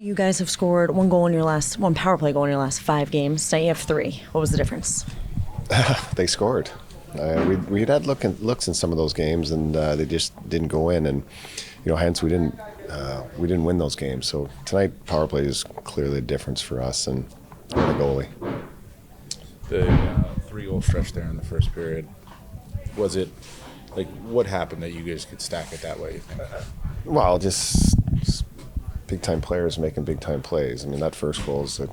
You guys have scored one power play goal in your last 5 games. Now you have 3. What was the difference? They scored. We'd had looks in some of those games, and they just didn't go in, and hence we didn't win those games. So tonight, power play is clearly the difference for us, and the goalie. The 3-goal stretch there in the first period, was it like what happened that you guys could stack it that way? You think? Well, just big-time players making big-time plays. I mean, that first goal is a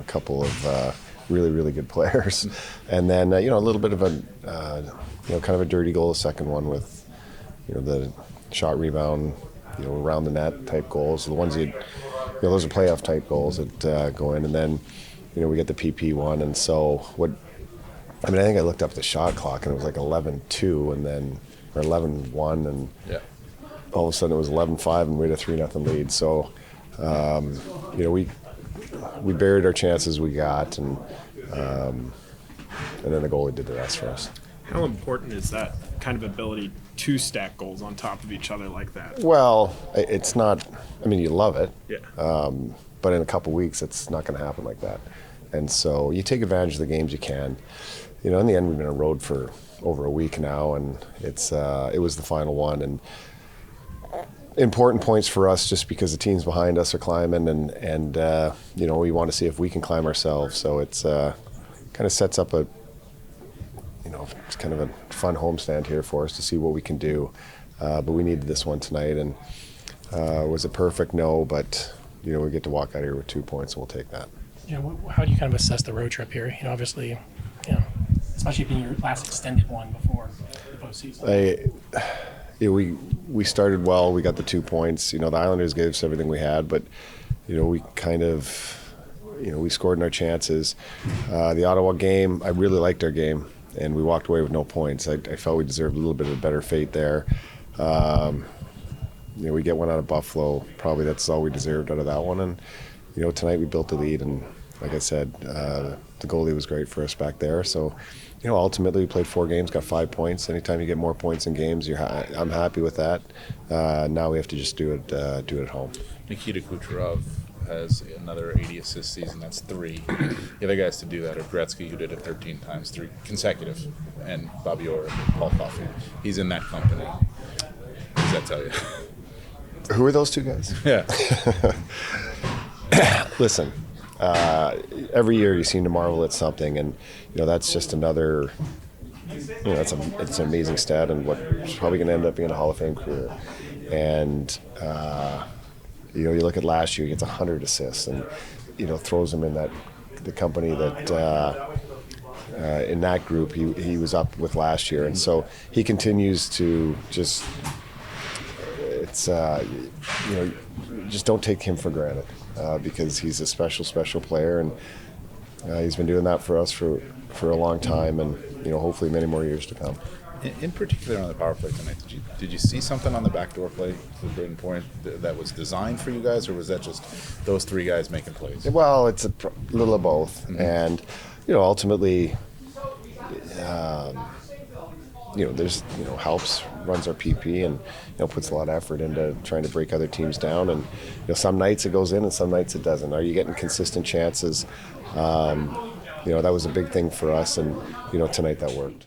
couple of really, really good players. And then, a little bit of a, kind of a dirty goal, the second one with, the shot rebound, around the net type goals. The ones those are playoff type goals that go in. And then, we get the PP one. And so I think I looked up the shot clock and it was like 11-2 and then, or 11-1 and yeah. All of a sudden it was 11-5 and we had a 3-0 lead. So, we buried our chances we got, and then the goalie did the rest for us. How important is that kind of ability to stack goals on top of each other like that? Well, it's not. I mean, you love it. Yeah. But in a couple weeks, it's not going to happen like that. And so you take advantage of the games you can. In the end, we've been on the road for over a week now, and it was the final one. And important points for us just because the teams behind us are climbing, and we want to see if we can climb ourselves. So it's kind of sets up it's kind of a fun homestand here for us to see what we can do. But we needed this one tonight, and was it perfect? No, but we get to walk out here with 2 points, and we'll take that. How do you kind of assess the road trip here? Obviously, especially being your last extended one before the postseason. We started well. We got the 2 points. The Islanders gave us everything we had, but we kind of, we scored in our chances. The Ottawa game, I really liked our game, and we walked away with no points. I felt we deserved a little bit of a better fate there. We get one out of Buffalo. Probably that's all we deserved out of that one. And tonight we built the lead, and like I said, the goalie was great for us back there. So. Ultimately, we played 4 games, got 5 points. Anytime you get more points in games, I'm happy with that. Now we have to just do it at home. Nikita Kucherov has another 80 assist season. That's 3. The other guys to do that are Gretzky, who did it 13 times, 3 consecutive, and Bobby Orr and Paul Coffey. He's in that company. What does that tell you? Who are those 2 guys? Yeah. Listen. Every year you seem to marvel at something, and that's just another. It's an amazing stat, and what's probably going to end up being a Hall of Fame career. And you look at last year, he gets 100 assists, and throws him in the company that in that group he was up with last year, and so he continues to just. Just don't take him for granted because he's a special player, and he's been doing that for us for a long time, and hopefully many more years to come. In particular on the power play tonight, did you see something on the backdoor play with Braden Point that was designed for you guys, or was that just those 3 guys making plays? Well, it's a little of both, and ultimately. There's helps, runs our PP, and puts a lot of effort into trying to break other teams down. And some nights it goes in, and some nights it doesn't. Are you getting consistent chances? That was a big thing for us, and tonight that worked.